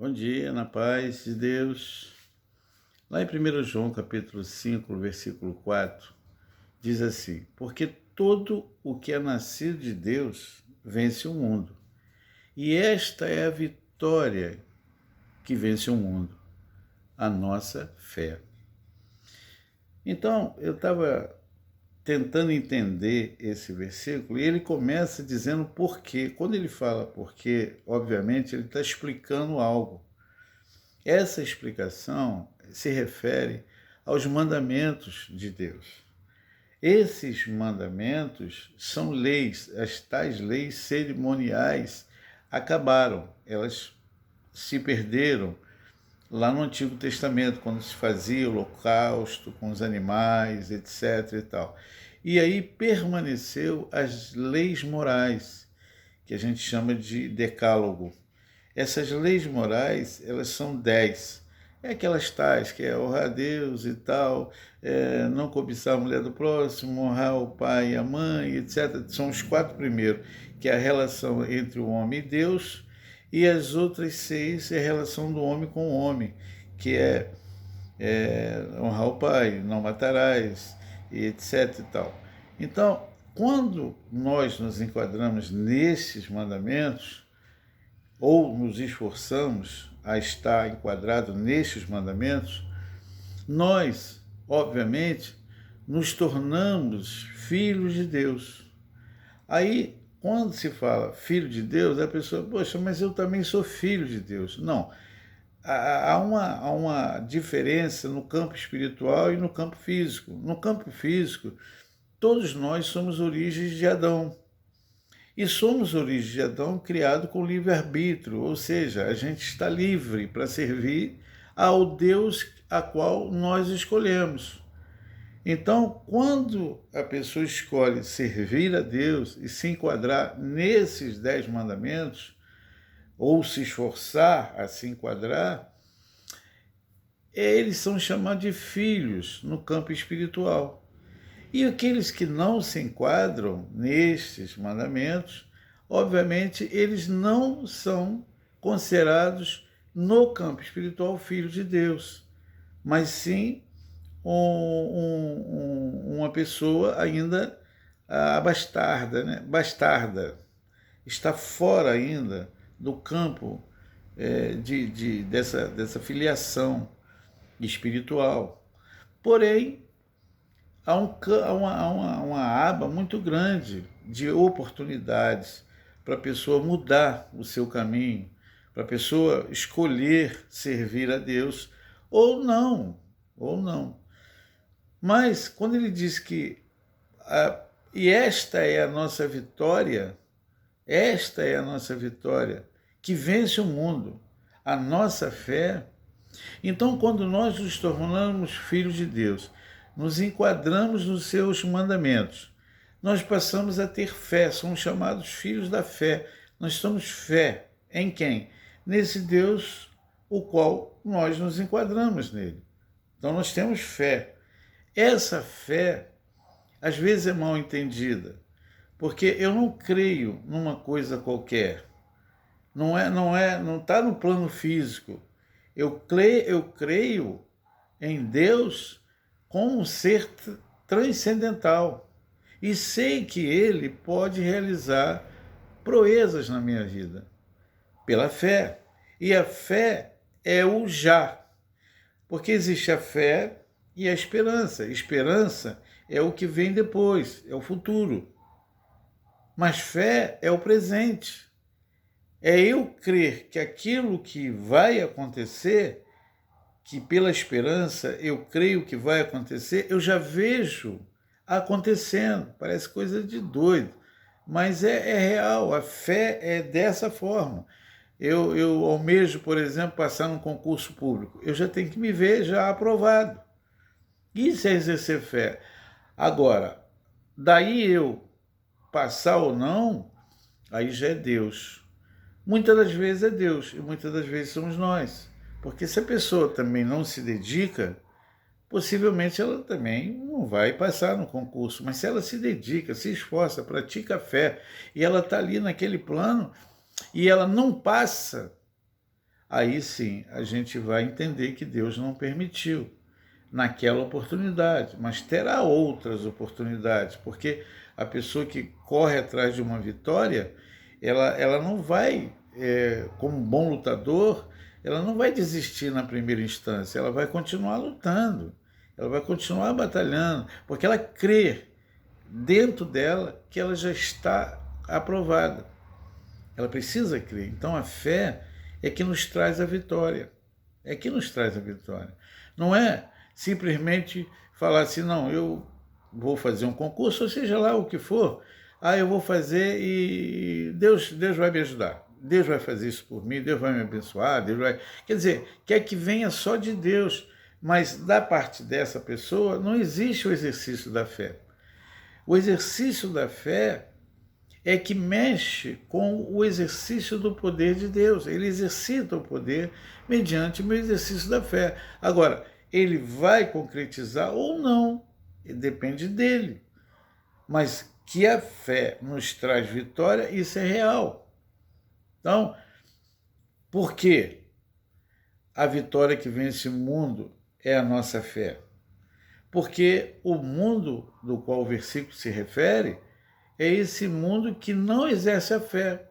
Bom dia, na paz de Deus. Lá em 1 João, capítulo 5, versículo 4, diz assim: Porque todo o que é nascido de Deus vence o mundo. E esta é a vitória que vence o mundo, a nossa fé. Então, eu estava tentando entender esse versículo e ele começa dizendo por quê. Quando ele fala por quê, obviamente, ele está explicando algo. Essa explicação se refere aos mandamentos de Deus. Esses mandamentos são leis, as tais leis cerimoniais acabaram, elas se perderam lá no Antigo Testamento, quando se fazia o holocausto com os animais, etc. e tal. E aí permaneceu as leis morais, que a gente chama de decálogo. Essas leis morais, elas são 10. É aquelas tais, que é honrar a Deus e tal, não cobiçar a mulher do próximo, honrar o pai e a mãe, etc. São os 4 primeiros, que é a relação entre o homem e Deus, e as outras 6 é a relação do homem com o homem, que é honrar o pai, não matarás, e etc. e tal. Então, quando nós nos enquadramos nesses mandamentos, ou nos esforçamos a estar enquadrado nestes mandamentos, nós, obviamente, nos tornamos filhos de Deus. Aí, quando se fala filho de Deus, a pessoa, poxa, mas eu também sou filho de Deus. Não, há uma diferença no campo espiritual e no campo físico. No campo físico, todos nós somos origens de Adão. E somos origem de Adão criado com livre-arbítrio, ou seja, a gente está livre para servir ao Deus a qual nós escolhemos. Então, quando a pessoa escolhe servir a Deus e se enquadrar nesses 10 mandamentos, ou se esforçar a se enquadrar, eles são chamados de filhos no campo espiritual. E aqueles que não se enquadram nestes mandamentos, obviamente, eles não são considerados no campo espiritual filhos de Deus, mas sim uma pessoa ainda bastarda, né? Bastarda, está fora ainda do campo dessa filiação espiritual. Porém, há uma aba muito grande de oportunidades para a pessoa mudar o seu caminho, para a pessoa escolher servir a Deus ou não, ou não. Mas quando ele diz que e esta é a nossa vitória, esta é a nossa vitória que vence o mundo, a nossa fé. Então, quando nós nos tornamos filhos de Deus, nos enquadramos nos seus mandamentos, nós passamos a ter fé, somos chamados filhos da fé. Nós temos fé em quem? Nesse Deus o qual nós nos enquadramos nele. Então nós temos fé. Essa fé, às vezes, é mal entendida, porque eu não creio numa coisa qualquer. Não está no plano físico. Eu creio em Deus como um ser transcendental e sei que Ele pode realizar proezas na minha vida pela fé. E a fé é o já, porque existe a fé e a esperança. Esperança é o que vem depois, é o futuro. Mas fé é o presente. É eu crer que aquilo que vai acontecer, que pela esperança eu creio que vai acontecer, eu já vejo acontecendo. Parece coisa de doido, mas é real. A fé é dessa forma. Eu almejo, por exemplo, passar num concurso público. Eu já tenho que me ver já aprovado. Isso é exercer fé. Agora, daí eu passar ou não, aí já é Deus. Muitas das vezes é Deus e muitas das vezes somos nós. Porque se a pessoa também não se dedica, possivelmente ela também não vai passar no concurso. Mas se ela se dedica, se esforça, pratica a fé e ela está ali naquele plano e ela não passa, aí sim a gente vai entender que Deus não permitiu naquela oportunidade, mas terá outras oportunidades, porque a pessoa que corre atrás de uma vitória, ela não vai, como um bom lutador, ela não vai desistir na primeira instância, ela vai continuar lutando, ela vai continuar batalhando, porque ela crê dentro dela que ela já está aprovada. Ela precisa crer. Então a fé é que nos traz a vitória. É que nos traz a vitória. Não é simplesmente falar assim, não, eu vou fazer um concurso, ou seja lá o que for, eu vou fazer e Deus vai me ajudar. Deus vai fazer isso por mim, Deus vai me abençoar, Deus vai... Quer dizer, quer que venha só de Deus, mas da parte dessa pessoa não existe o exercício da fé. O exercício da fé é que mexe com o exercício do poder de Deus. Ele exercita o poder mediante o exercício da fé. Agora, ele vai concretizar ou não, depende dele. Mas que a fé nos traz vitória, isso é real. Então, por quê? A vitória que vence o mundo é a nossa fé. Porque o mundo do qual o versículo se refere é esse mundo que não exerce a fé.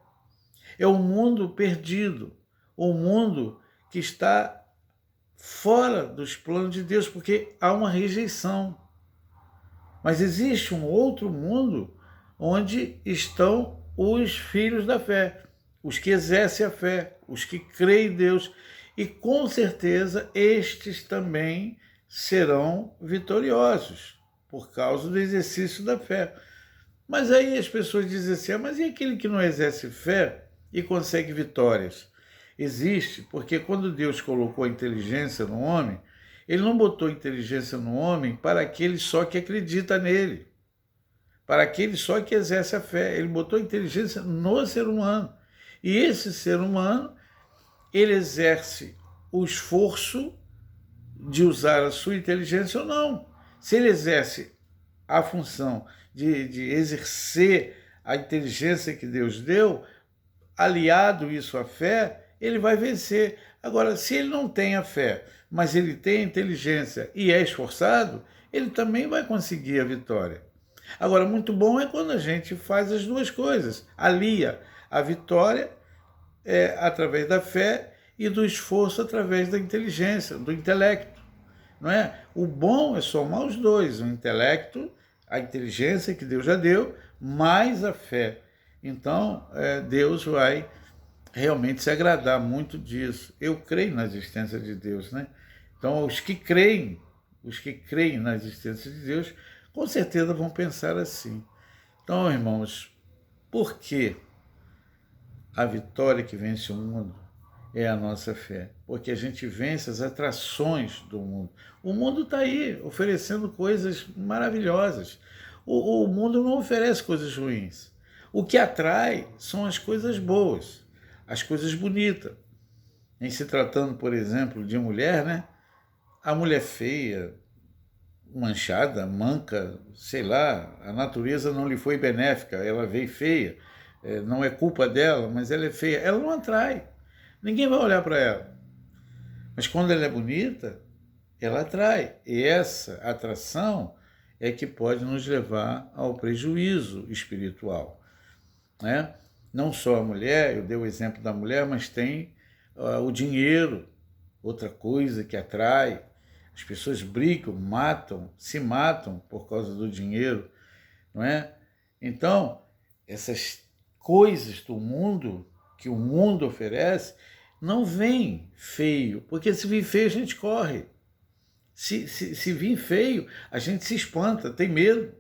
É um mundo perdido, um mundo que está fora dos planos de Deus, porque há uma rejeição. Mas existe um outro mundo onde estão os filhos da fé, os que exercem a fé, os que creem em Deus. E com certeza estes também serão vitoriosos por causa do exercício da fé. Mas aí as pessoas dizem assim, mas e aquele que não exerce fé e consegue vitórias? Existe, porque quando Deus colocou a inteligência no homem, ele não botou inteligência no homem para aquele só que acredita nele, para aquele só que exerce a fé. Ele botou inteligência no ser humano. E esse ser humano, ele exerce o esforço de usar a sua inteligência ou não. Se ele exerce a função de exercer a inteligência que Deus deu, aliado isso à fé, ele vai vencer. Agora, se ele não tem a fé, mas ele tem a inteligência e é esforçado, ele também vai conseguir a vitória. Agora, muito bom é quando a gente faz as duas coisas, alia a vitória através da fé e do esforço através da inteligência, do intelecto. Não é? O bom é somar os dois, o intelecto, a inteligência que Deus já deu, mais a fé. Então, Deus vai realmente se agradar muito disso. Eu creio na existência de Deus, né? Então, os que creem na existência de Deus, com certeza vão pensar assim. Então, irmãos, por que a vitória que vence o mundo é a nossa fé? Porque a gente vence as atrações do mundo. O mundo está aí, oferecendo coisas maravilhosas. O mundo não oferece coisas ruins. O que atrai são as coisas boas, as coisas bonitas. Em se tratando, por exemplo, de mulher, né? A mulher feia, manchada, manca, sei lá, a natureza não lhe foi benéfica, ela veio feia, não é culpa dela, mas ela é feia, ela não atrai. Ninguém vai olhar para ela. Mas quando ela é bonita, ela atrai. E essa atração é que pode nos levar ao prejuízo espiritual, né? Não só a mulher, eu dei o exemplo da mulher, mas tem o dinheiro, outra coisa que atrai. As pessoas brigam, se matam por causa do dinheiro, não é? Então, essas coisas do mundo, que o mundo oferece, não vem feio, porque se vir feio a gente corre. Se vir feio, a gente se espanta, tem medo.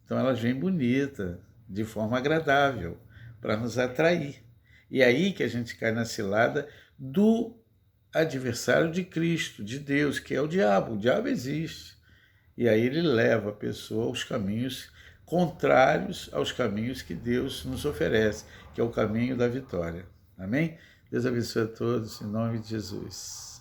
Então elas vêm bonitas, de forma agradável, para nos atrair. E é aí que a gente cai na cilada do adversário de Cristo, de Deus, que é o diabo. O diabo existe. E aí ele leva a pessoa aos caminhos contrários aos caminhos que Deus nos oferece, que é o caminho da vitória. Amém? Deus abençoe a todos, em nome de Jesus.